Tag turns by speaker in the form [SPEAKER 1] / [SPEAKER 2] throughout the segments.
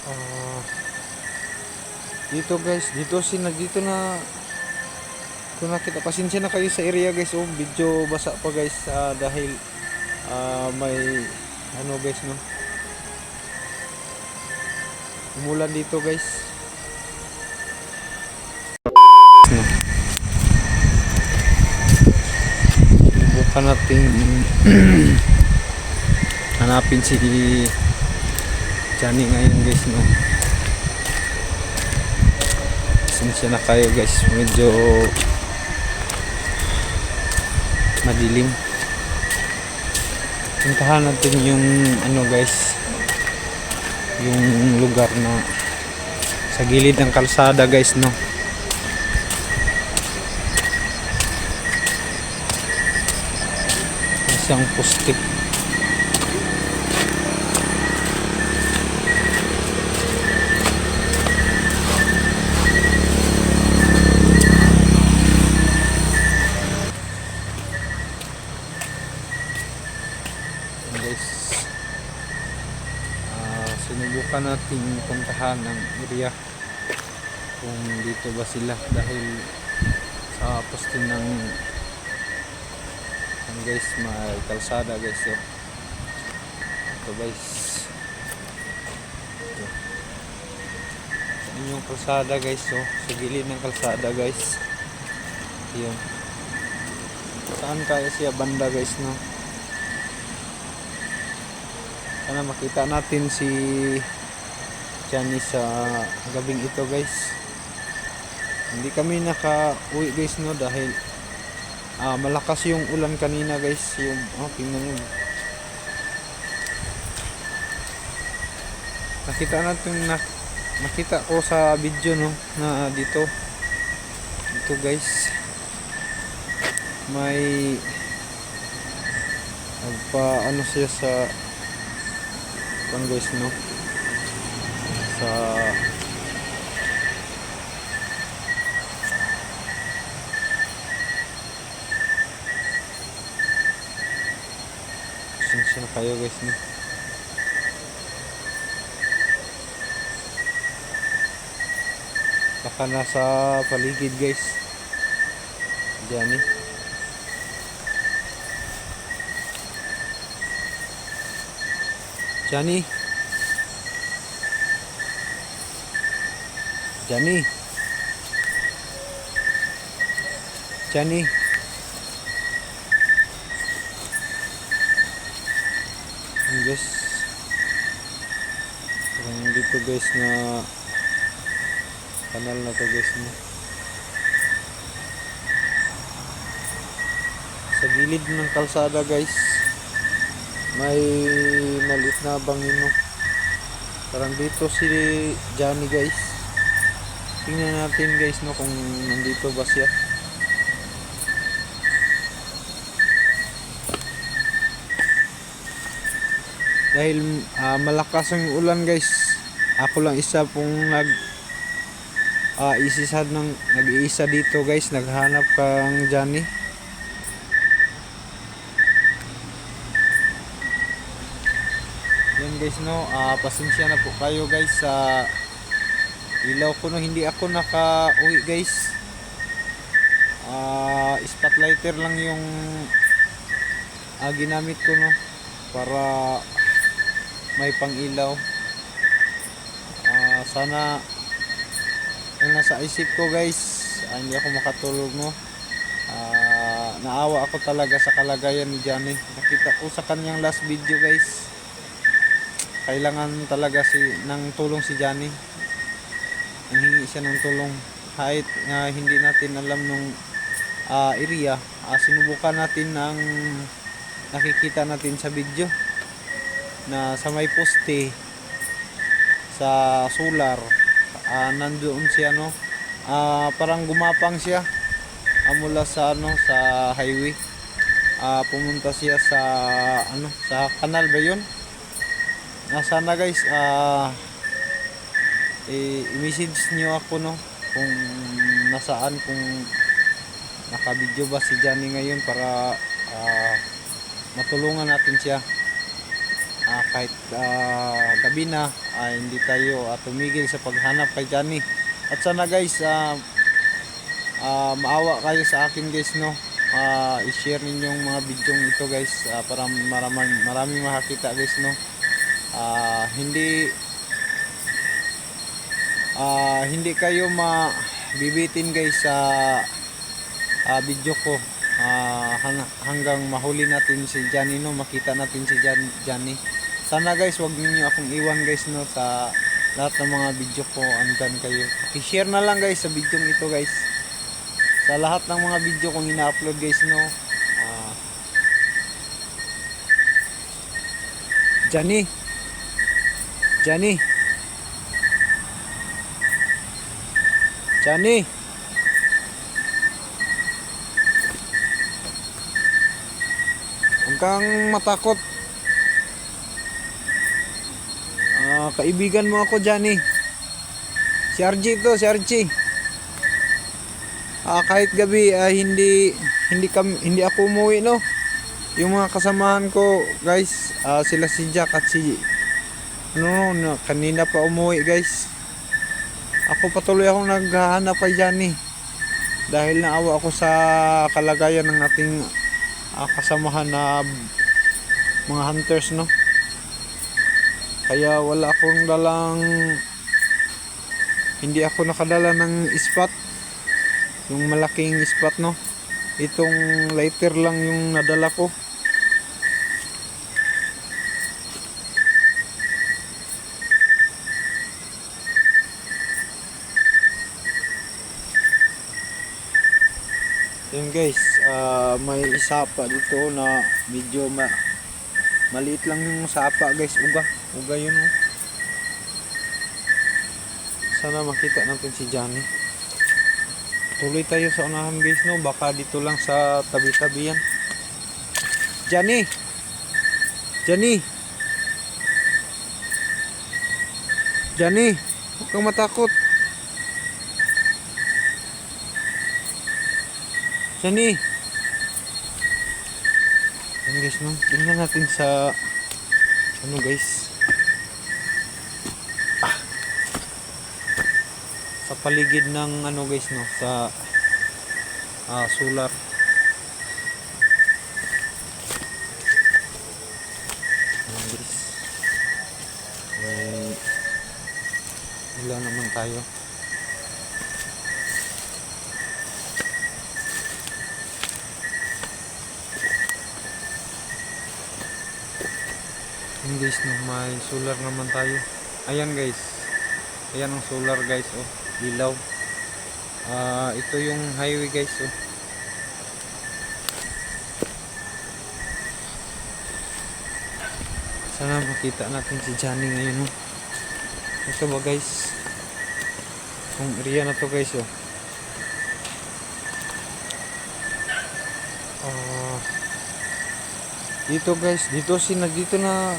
[SPEAKER 1] Ah, dito guys, dito na ito na kita. Pasensya na kayo sa area guys. Oh, video basa pa guys dahil may ano guys no. Umulan dito guys. No. Subukan natin hanapin si Johnny ngayon guys no. Pasensya na kayo guys, medyo madilim. Puntahan natin yung ano guys, yung lugar na sa gilid ng kalsada guys no. Isang poste. Guys, sinubukan natin puntahan ng area kung dito ba sila dahil sa poste ng guys may kalsada guys. So ito guys, ito yung kalsada guys. So sa gilid ng kalsada guys, yun. Saan kaya siya banda guys no? Sana makita natin si Johnny sa gabing ito guys. Hindi kami naka-uwi guys no dahil malakas yung ulan kanina guys. Yung tingnan nyo, nakita ko sa video no na dito guys may ano siya sa guys no, sa pasensya na kayo guys no. Baka nasa paligid guys Johnny. Johnny. Johnny. Johnny. Guys, parang dito guys na kanal na to guys no. Sa gilid ng kalsada guys may maliit na bangin no. Parang dito si Johnny guys. Tingnan natin guys no kung nandito ba siya. Dahil malakas ang ulan guys. Ako lang isa pong nag-iisa dito guys, naghanap kang Johnny. Yan guys no, pasensya na po kayo guys sa ilaw ko no, hindi ako naka-uwi guys. Spotlighter lang yung ginamit ko no para may pang ilaw. Sana yung nasa isip ko guys, hindi ako makatulog no. Naawa ako talaga sa kalagayan ni Johnny. Nakita ko sa kanyang last video guys, kailangan talaga ng tulong si Johnny. Nanghingi siya ng tulong kahit hindi natin alam nung area. Sinubukan natin ng nakikita natin sa video na sa may poste sa solar, nandoon siya no. Parang gumapang siya mula sa sa highway. Pumunta siya sa sa kanal ba yun. Sana guys i-message nyo ako no kung nasaan, kung nakabidyo ba si Johnny ngayon para matulungan natin siya. kahit gabi na, hindi tayo tumigil sa paghanap kay Johnny. At sana guys, maawa kayo sa akin guys, no. I-share ninyong mga video ito guys, para maraming makakita guys, no. Hindi kayo mabibitin guys sa video ko, hanggang mahuli natin si Johnny, no, makita natin si Johnny. Sana guys, wag niyo akong iwan guys, no, sa lahat ng mga video ko, andyan kayo. I-share na lang guys sa video ito guys, sa lahat ng mga video kong ina-upload guys, no. Johnny Johnny Johnny, huwag kang matakot. Kaibigan mo ako, Johnny. Si RG to, si RG. Kahit gabi, hindi ako umuwi, no. Yung mga kasamahan ko guys, sila si Jack at si kanina pa umuwi guys. Ako patuloy akong naghahanap kay Johnny, dahil naawa ako sa kalagayan ng ating kasamahan na mga hunters, no. Kaya hindi ako nakadala ng spot, yung malaking spot, no. Itong lighter lang yung nadala ko. Yun guys, may sapa dito na medyo maliit lang yung sapa guys, uga yun, oh. Sana makita natin si Johnny. Tuloy tayo sa unahan guys, no, baka dito lang sa tabi-tabi yan. Johnny huwag kang matakot. Johnny. Yan guys, no, tingnan natin sa guys, sa paligid ng guys, no, sa solar. Yan guys, wala naman tayo. Yan guys, no, may solar naman tayo. Ayan guys, ayan ang solar guys, oh, ilaw. Ito yung highway guys, oh. Sana makita natin si Johnny ngayon, oh. Ito ba guys, yung area na to guys, oh. Dito guys, dito na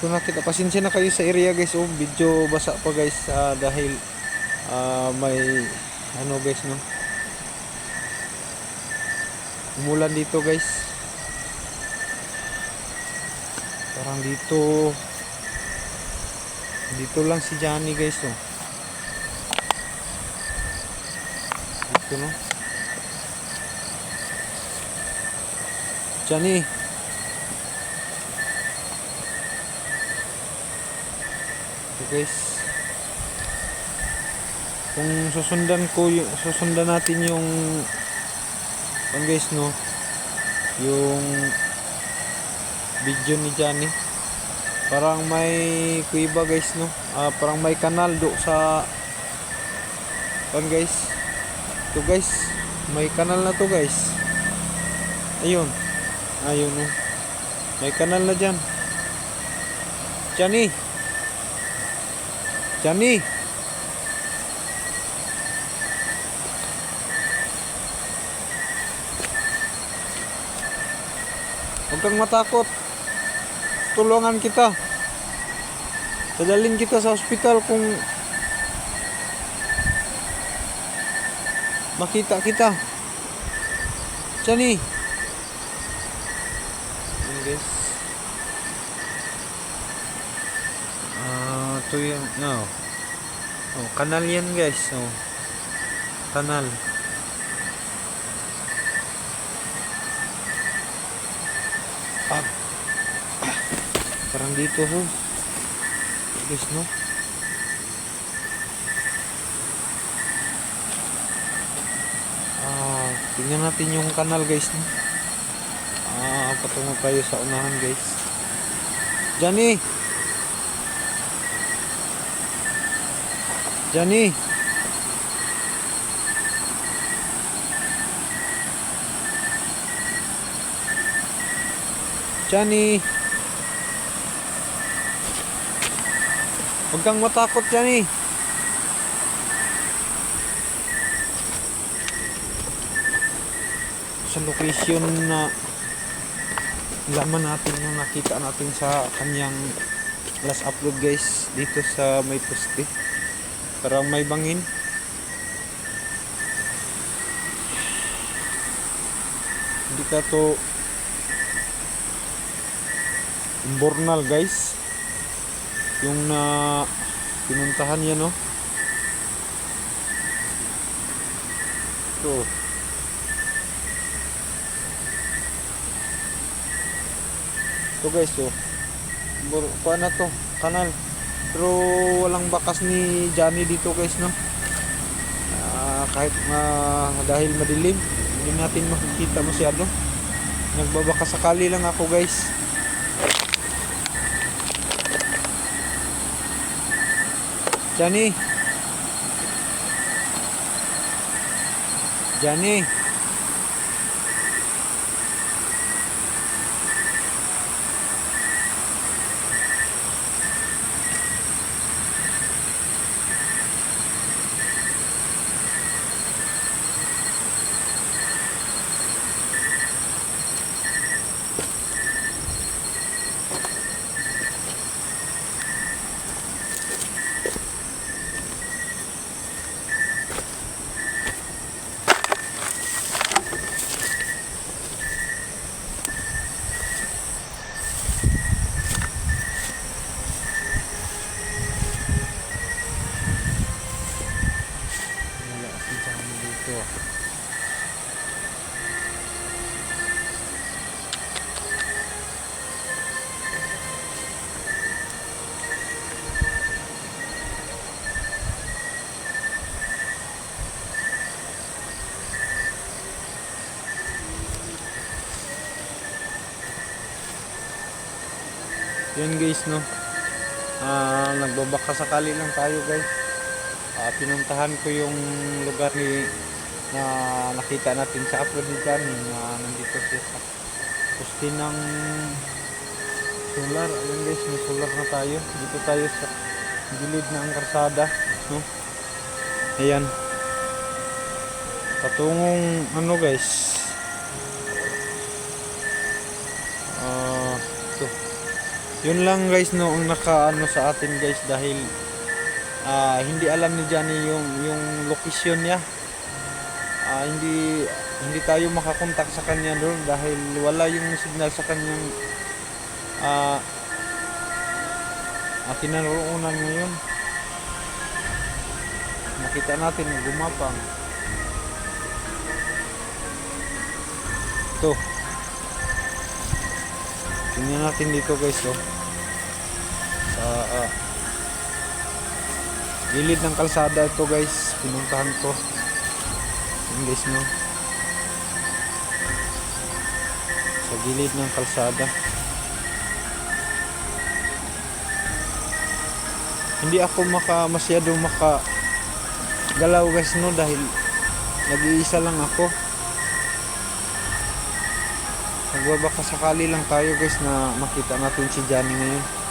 [SPEAKER 1] kung nakita, pasensya na kayo sa area guys, oh, video basa pa guys, dahil may guys, no, umulan dito guys. Parang dito lang si Johnny guys, oh. Dito, no, Johnny. Okay guys, kung susundan natin yung guys, no, yung video ni Johnny, parang may kuiba guys, no, parang may kanal do sa guys. Ito guys, may kanal na to guys. Ayun, no, may kanal na dyan. Johnny huwag kang matakot, tulungan kita, dadalhin kita sa ospital kung makita kita, Johnny. Guys, ito yung kanal yan guys. Kanal. Ah, parang dito guys, no? Tingnan natin yung kanal guys, no? Patungo tayo sa unahan guys. Johnny! Johnny! Johnny! Huwag kang matakot, Johnny! Sa location na laman natin yung nakita natin sa kanyang last upload guys, dito sa may poste, parang may bangin. Hindi ka to Bornal guys, yung na pinuntahan niya, no? Ito guys, kuha na to, kanal. Pero walang bakas ni Johnny dito guys, no? Kahit dahil madilim, hindi natin makikita masyado. Nagbabaka sakali lang ako guys. Johnny! Johnny! Yan guys, no? Nagbabaka sakali lang tayo guys. Pinuntahan ko yung lugar na nakita natin sa upload ni Johnny, na nandito siya sa poste ng solar. Ayun guys, may solar na tayo. Dito tayo sa gilid ng karsada, no? Ayan, patungong ano guys, yun lang guys, no, ang nakaano sa atin guys, dahil hindi alam ni Johnny yung location niya. Hindi tayo makakontak sa kanya doon dahil wala yung signal sa kanyang kinaroonan ngayon. Nakita natin gumapang ito. Tingnan natin dito guys, sa gilid ng kalsada ito guys, pinuntahan ko. Yun guys, no? Sa gilid ng kalsada. Hindi ako masyadong makagalaw guys, no, dahil nag-iisa lang ako. Nagbabaka sakali lang tayo guys na makita natin si Johnny ngayon.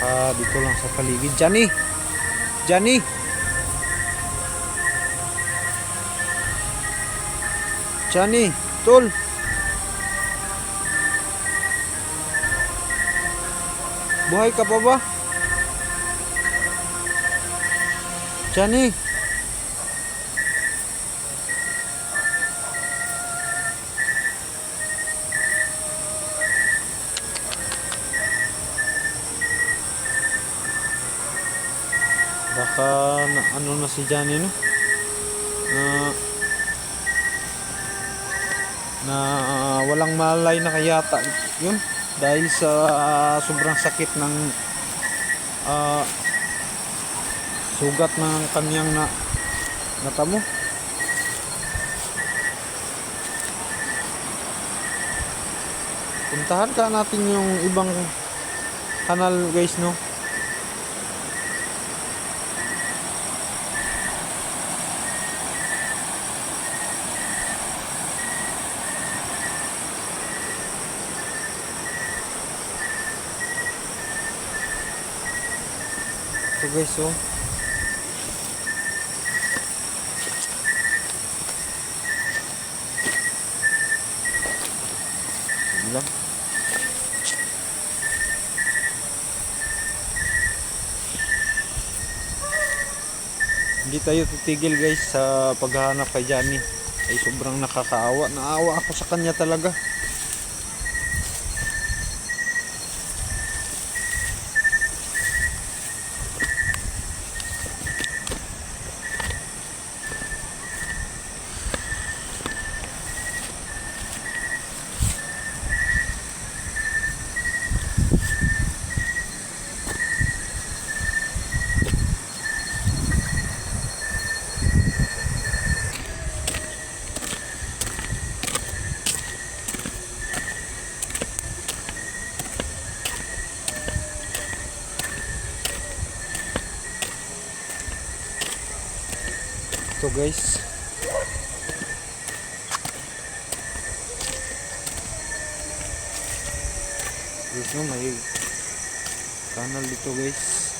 [SPEAKER 1] Baka dito lang sa paligid. Johnny! Johnny! Johnny! Tol! Buhay ka pa ba? Johnny! Baka na, ano na si Johnny, no? Na walang malay na kayata yun dahil sa sobrang sakit ng sugat ng kanyang natamo. Puntahan ka natin yung ibang kanal guys, no? Ito guys, oh. Sige lang. Hindi tayo titigil guys sa paghahanap kay Johnny. Ay sobrang nakakaawa. Naawa ako sa kanya talaga. Ito guys, no, may kanal dito guys.